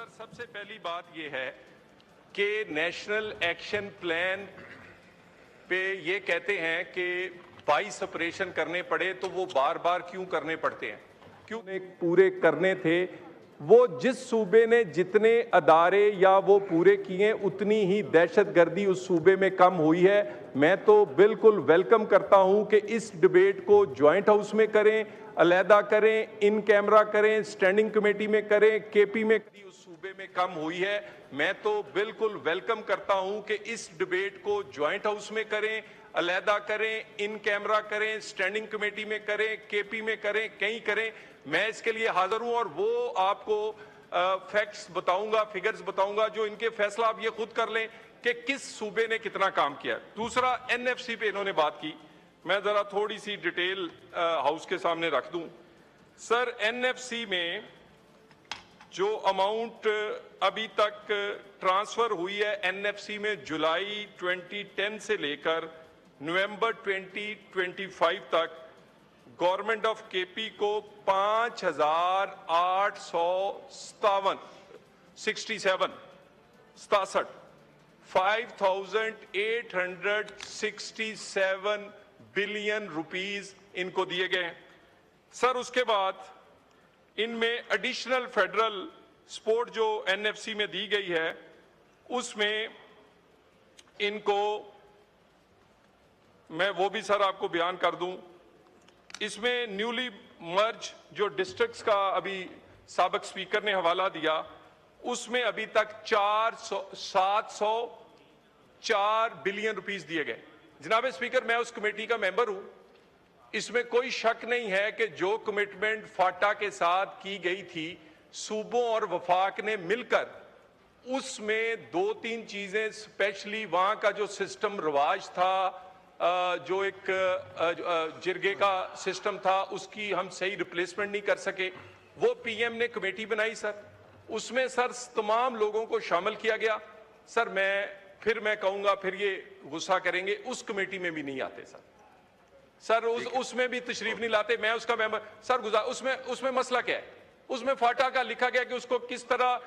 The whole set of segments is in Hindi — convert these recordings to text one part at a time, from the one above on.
सर, सबसे पहली बात यह है कि नेशनल एक्शन प्लान पे ये कहते हैं कि 22 ऑपरेशन करने पड़े तो वो बार बार क्यों करने पड़ते हैं, क्यों पूरे करने थे। वो जिस सूबे ने जितने अदारे या वो पूरे किए उतनी ही दहशतगर्दी उस सूबे में कम हुई है। मैं तो बिल्कुल वेलकम करता हूं कि इस डिबेट को जॉइंट हाउस में करें, अलहदा करें, इन कैमरा करें, स्टैंडिंग कमेटी में करें, केपी में उस सूबे में कम हुई है। मैं तो बिल्कुल वेलकम करता हूं कि इस डिबेट को जॉइंट हाउस में करें, अलहदा करें, इन कैमरा करें, स्टैंडिंग कमेटी में करें, केपी में करें, कहीं करें। मैं इसके लिए हाजिर हूं और वो आपको फैक्ट्स बताऊंगा, फिगर्स बताऊंगा, जो इनके फैसला आप ये खुद कर लें कि किस सूबे ने कितना काम किया। दूसरा, एनएफसी पे इन्होंने बात की, मैं जरा थोड़ी सी डिटेल हाउस के सामने रख दूं। सर, एनएफसी में जो अमाउंट अभी तक ट्रांसफर हुई है एनएफसी में, जुलाई 2010 से लेकर नवंबर 2025 तक गवर्नमेंट ऑफ केपी को 5,867 बिलियन रुपीस इनको दिए गए हैं। सर, उसके बाद इनमें एडिशनल फेडरल सपोर्ट जो एनएफसी में दी गई है उसमें इनको मैं वो भी सर आपको बयान कर दूं। इसमें न्यूली मर्ज जो डिस्ट्रिक्ट्स का अभी साबिक स्पीकर ने हवाला दिया, उसमें अभी तक 704 बिलियन रुपीस दिए गए। जनाब स्पीकर, मैं उस कमेटी का मेंबर हूं। इसमें कोई शक नहीं है कि जो कमिटमेंट फाटा के साथ की गई थी सूबों और वफाक ने मिलकर, उसमें 2-3 चीजें, स्पेशली वहां का जो सिस्टम रिवाज था, जो एक जिरगे का सिस्टम था, उसकी हम सही रिप्लेसमेंट नहीं कर सके। वो पीएम ने कमेटी बनाई सर, उसमें सर तमाम लोगों को शामिल किया गया। सर, मैं कहूंगा, फिर ये गुस्सा करेंगे, उस कमेटी में भी नहीं आते सर, उसमें भी तशरीफ नहीं लाते। मैं उसका मेंबर सर उसमें मसला क्या है? उसमें फाटा का लिखा गया कि उसको किस तरह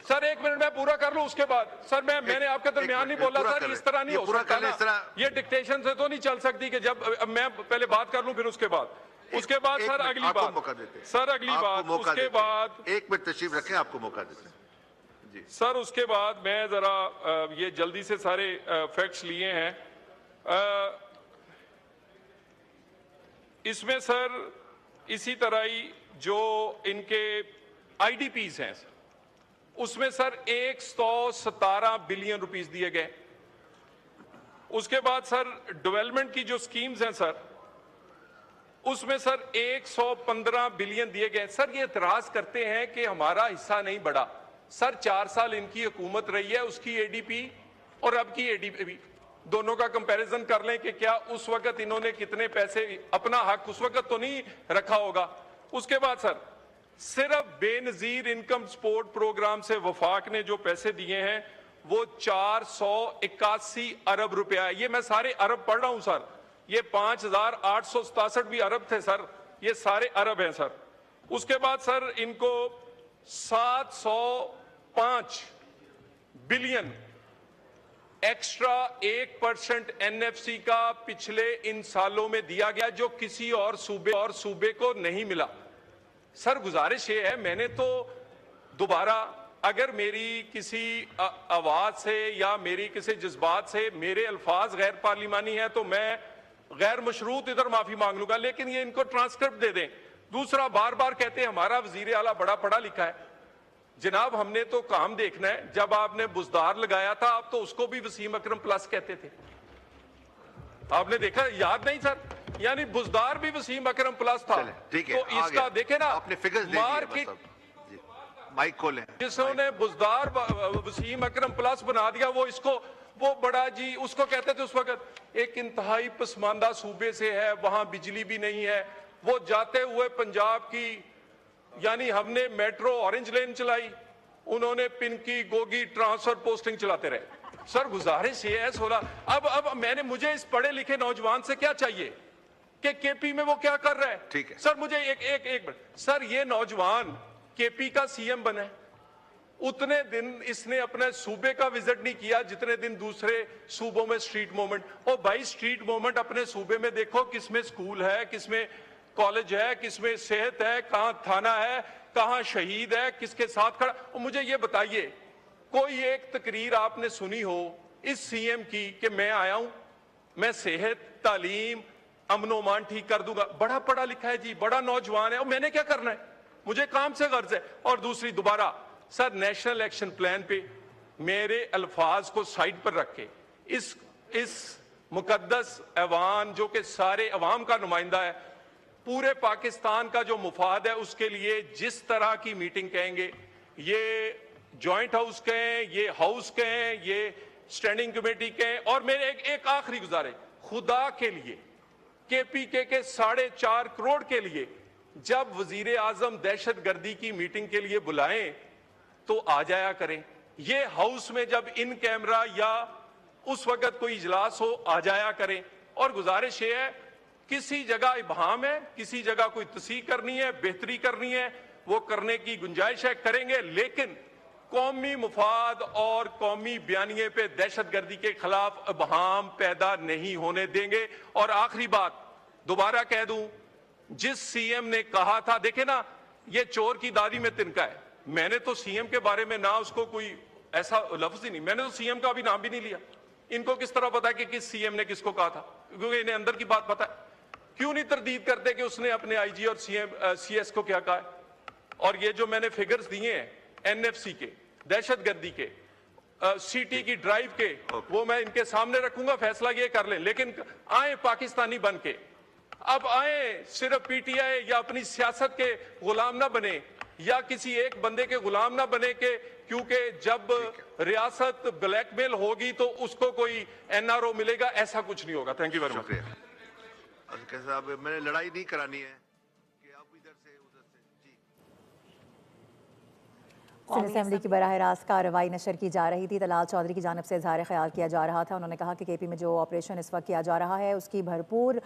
सर, एक मिनट मैं पूरा कर लूं, उसके बाद सर मैंने आपके दरमियान नहीं बोला सर, इस तरह नहीं हो सकता ना। ये डिक्टेशन से तो नहीं चल सकती कि जब मैं पहले बात कर लूं फिर उसके बाद सर अगली बात उसके बाद 1 मिनट तशरीफ रखें, आपको मौका देते हैं जी। सर, उसके बाद मैं जरा ये जल्दी से सारे फैक्ट्स लिए हैं। इसमें सर इसी तरह ही जो इनके आईडीपीज हैं उसमें सर 117 बिलियन रुपीस दिए गए। उसके बाद सर डेवलपमेंट की जो स्कीम्स हैं सर, उसमें सर 115 बिलियन दिए गए। सर, ये एतराज करते हैं कि हमारा हिस्सा नहीं बढ़ा। सर, 4 साल इनकी हुकूमत रही है, उसकी एडीपी और अब की एडीपी दोनों का कंपैरिजन कर लें कि क्या उस वक्त इन्होंने कितने पैसे, अपना हक उस वक्त तो नहीं रखा होगा। उसके बाद सर सिर्फ बेनजीर इनकम सपोर्ट प्रोग्राम से वफाक ने जो पैसे दिए हैं वो 481 अरब रुपया है। ये मैं सारे अरब पढ़ रहा हूं सर, ये 5,867 भी अरब थे सर, ये सारे अरब हैं सर। उसके बाद सर इनको 705 बिलियन एक्स्ट्रा 1% एनएफसी का पिछले इन सालों में दिया गया, जो किसी और सूबे को नहीं मिला। सर, गुजारिश ये है, मैंने तो दोबारा, अगर मेरी किसी आवाज से या मेरी किसी जज्बात से मेरे अल्फाज गैर पार्लिमानी है तो मैं गैर मशरूत इधर माफी मांग लूंगा, लेकिन ये इनको ट्रांसक्रिप्ट दे दें। दूसरा, बार बार कहते हैं हमारा वजीर आला बड़ा पढ़ा लिखा है। जनाब, हमने तो काम देखना है। जब आपने बुजदार लगाया था, आप तो उसको भी वसीम अकरम प्लस कहते थे। आपने देखा, याद नहीं सर? यानी बुजदार भी वसीम अकरम प्लस था। ठीक है, तो इसका देखे ना, आपने फिगर्स दे मार्केट माइक खोलें। जिसने बुजदार वसीम अकरम प्लस बना दिया, वो बड़ा जी उसको कहते थे उस वक्त एक इंतहाई पसमानदा सूबे से है, वहां बिजली भी नहीं है। वो जाते हुए पंजाब की, यानी हमने मेट्रो ऑरेंज लेन चलाई, उन्होंने पिनकी गोगी ट्रांसफर पोस्टिंग चलाते रहे। सर, गुजारिश ये है 16 अब मुझे इस पढ़े लिखे नौजवान से क्या चाहिए कि केपी में वो क्या कर रहा है? ठीक है सर, मुझे एक मिनट सर, ये नौजवान केपी का सीएम बना है, उतने दिन इसने अपने सूबे का विजिट नहीं किया जितने दिन दूसरे सूबों में स्ट्रीट मूवमेंट। और भाई स्ट्रीट मूवमेंट अपने सूबे में देखो, किसमें स्कूल है, किसमें कॉलेज है, किसमें सेहत है, कहां थाना है, कहां शहीद है, किसके साथ खड़ा। और मुझे ये बताइए, कोई एक तकरीर आपने सुनी हो इस सीएम की कि मैं आया हूं, मैं सेहत, तालीम, अमनो मान ठीक कर दूंगा। बड़ा पढ़ा लिखा है जी, बड़ा नौजवान है, और मैंने क्या करना है, मुझे काम से गर्ज है। और दूसरी दोबारा सर, नेशनल एक्शन प्लान पे मेरे अल्फाज को साइड पर रख के इस मुकद्दस ऐवान जो कि सारे अवाम का नुमाइंदा है, पूरे पाकिस्तान का जो मुफाद है, उसके लिए जिस तरह की मीटिंग कहेंगे, ये जॉइंट हाउस कहें, ये हाउस कहें, ये स्टैंडिंग कमेटी कहें। और मेरे एक आखिरी गुजारिश, खुदा के लिए केपीके के 4.5 करोड़ के लिए जब वजीर आजम दहशत गर्दी की मीटिंग के लिए बुलाएं तो आ जाया करें। ये हाउस में जब इन कैमरा या उस वक्त कोई इजलास हो, आ जाया करें। और गुजारिश ये है, किसी जगह इबहाम है, किसी जगह कोई तस्हीह करनी है, बेहतरी करनी है, वो करने की गुंजाइश है, करेंगे। लेकिन कौमी मुफाद और कौमी बयानिए पे दहशतगर्दी के खिलाफ इबहाम पैदा नहीं होने देंगे। और आखिरी बात दोबारा कह दूं, जिस सीएम ने कहा था, देखे ना, ये चोर की दादी में तिनका है। मैंने तो सीएम के बारे में ना उसको कोई ऐसा लफ्ज ही नहीं, मैंने तो सीएम का अभी नाम भी नहीं लिया। इनको किस तरह पता है कि किस सीएम ने किसको कहा था, क्योंकि इन्हें अंदर की बात पता है। क्यों नहीं तरदीद करते कि उसने अपने आईजी और सीएस को क्या कहा है। और ये जो मैंने फिगर्स दिए हैं एनएफसी के, दहशतगर्दी के, सीटी की ड्राइव के, वो मैं इनके सामने रखूंगा, फैसला ये कर लें। लेकिन आए पाकिस्तानी बन के, अब आए सिर्फ पीटीआई या अपनी सियासत के गुलाम ना बने, या किसी एक बंदे के गुलाम ना बने के, क्योंकि जब रियासत ब्लैकमेल होगी तो उसको कोई एनआरओ मिलेगा, ऐसा कुछ नहीं होगा। Thank you very much. शुक्रिया। कैसे साहब, मैंने लड़ाई नहीं करानी है कि आप इधर से उधर से। जी, सिंध असेंबली की बराह रास्त कार्रवाई नशर की जा रही थी। तलाल चौधरी की जानिब से इजहार ख्याल किया जा रहा था। उन्होंने कहा कि केपी में जो ऑपरेशन इस वक्त किया जा रहा है उसकी भरपूर